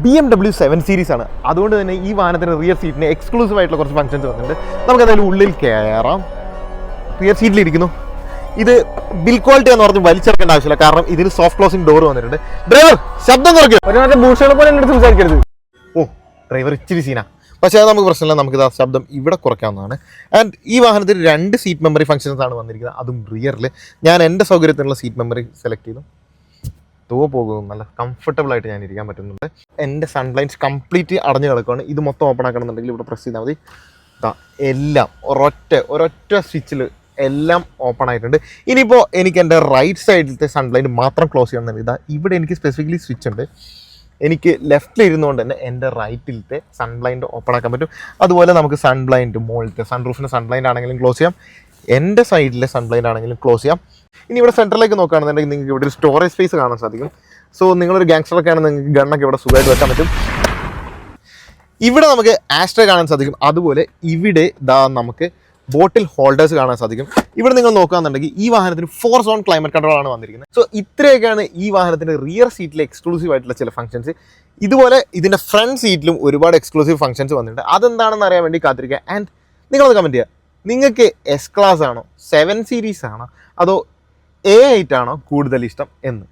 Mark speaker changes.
Speaker 1: BMW 7 series ആണ്. അതുകൊണ്ട് തന്നെ ഈ വാഹനത്തിന് റിയർ സീറ്റിന് എക്സ്ക്ലൂസീവ് ആയിട്ടുള്ള കുറച്ച് ഫംഗ്ഷൻസ് വന്നിട്ടുണ്ട്. നമുക്ക് അതിൽ ഉള്ളിൽ കയറാം. റിയർ സീറ്റിലിരിക്കുന്നു. ഇത് ബിൽ ക്വാളിറ്റി എന്ന് പറഞ്ഞ് വലിച്ചെടുക്കേണ്ട ആവശ്യമില്ല, കാരണം ഇതിന് സോഫ്റ്റ് ക്ലോസിംഗ് ഡോർ വന്നിട്ടുണ്ട്. ഡ്രൈവർ ശബ്ദം കുറയ്ക്കും.
Speaker 2: ഒരു മറ്റേ ഭൂഷണ പോലെ എന്നോട് സംസാരിക്കരുത്.
Speaker 1: ഓ ഡ്രൈവർ ഇച്ചിരി സീനാ, പക്ഷേ അത് നമുക്ക് പ്രശ്നമില്ല. നമുക്ക് ആ ശബ്ദം ഇവിടെ കുറയ്ക്കാവുന്നതാണ്. ആൻഡ് ഈ വാഹനത്തിൽ 2 സീറ്റ് മെമ്മറി ഫംഗ്ഷൻസ് ആണ് വന്നിരിക്കുന്നത്, അതും റിയറിൽ. ഞാൻ എൻ്റെ സൗകര്യത്തിനുള്ള സീറ്റ് മെമ്മറി സെലക്ട് ചെയ്തു. പോകുന്നു, നല്ല കംഫർട്ടബിൾ ആയിട്ട് ഞാൻ ഇരിക്കാൻ പറ്റുന്നുണ്ട്. എൻ്റെ സൺലൈൻസ് കംപ്ലീറ്റ് അടഞ്ഞു കിടക്കുകയാണ്. ഇത് മൊത്തം ഓപ്പൺ ആക്കണമെന്നുണ്ടെങ്കിൽ ഇവിടെ പ്രസ് ചെയ്താൽ മതി. എല്ലാം ഒരൊറ്റ സ്വിച്ചിൽ എല്ലാം ഓപ്പൺ ആയിട്ടുണ്ട്. ഇനിയിപ്പോൾ എനിക്ക് എൻ്റെ റൈറ്റ് സൈഡിലത്തെ സൺലൈറ്റ് മാത്രം ക്ലോസ് ചെയ്യണമെന്നുണ്ട്. ഇവിടെ എനിക്ക് സ്പെസിഫിക്കലി സ്വിച്ച് ഉണ്ട്. എനിക്ക് ലെഫ്റ്റിൽ ഇരുന്നുകൊണ്ട് തന്നെ എൻ്റെ റൈറ്റിലത്തെ സൺബ്ലൈൻഡ് ഓപ്പൺ ആക്കാൻ പറ്റും. അതുപോലെ നമുക്ക് സൺബ്ലൈൻഡ് മുകളിലത്തെ സൺറൂഫിൻ്റെ സൺബ്ലൈൻഡ് ആണെങ്കിലും ക്ലോസ് ചെയ്യാം, എൻ്റെ സൈഡിലെ സൺബ്ലൈൻഡ് ആണെങ്കിലും ക്ലോസ് ചെയ്യാം. ഇനി ഇവിടെ സെൻറ്ററിലേക്ക് നോക്കുകയാണെന്നുണ്ടെങ്കിൽ നിങ്ങൾക്ക് ഇവിടെ ഒരു സ്റ്റോറേജ് സ്പേസ് കാണാൻ സാധിക്കും. സോ നിങ്ങളൊരു ഗ്യാങ്സ്റ്ററൊക്കെ ആണെങ്കിൽ നിങ്ങൾക്ക് ഗണ്ണൊക്കെ ഇവിടെ സുഖമായിട്ട് വെക്കാൻ പറ്റും. ഇവിടെ നമുക്ക് ആസ്ട്രേ കാണാൻ സാധിക്കും. അതുപോലെ ഇവിടെ നമുക്ക് ബോട്ടിൽ ഹോൾഡേഴ്സ് കാണാൻ സാധിക്കും. ഇവിടെ നിങ്ങൾ നോക്കുകയാണെന്നുണ്ടെങ്കിൽ ഈ വാഹനത്തിന് 4 സോൺ ക്ലൈമറ്റ് കൺട്രോളാണ് വന്നിരിക്കുന്നത്. സോ ഇത്രയൊക്കെയാണ് ഈ വാഹനത്തിൻ്റെ റിയർ സീറ്റിലെ എക്സ്ക്ലൂസീവ് ആയിട്ടുള്ള ചില ഫംഗ്ഷൻസ്. ഇതുപോലെ ഇതിൻ്റെ ഫ്രണ്ട് സീറ്റിലും ഒരുപാട് എക്സ്ക്ലൂസീവ് ഫംഗ്ഷൻസ് വന്നിട്ടുണ്ട്. അതെന്താണെന്ന് അറിയാൻ വേണ്ടി കാത്തിരിക്കുക. ആൻഡ് നിങ്ങളത് കമൻറ്റ് ചെയ്യുക, നിങ്ങൾക്ക് S ക്ലാസ് ആണോ 7 സീരീസ് ആണോ അതോ A8 ആണോ കൂടുതൽ ഇഷ്ടം എന്ന്.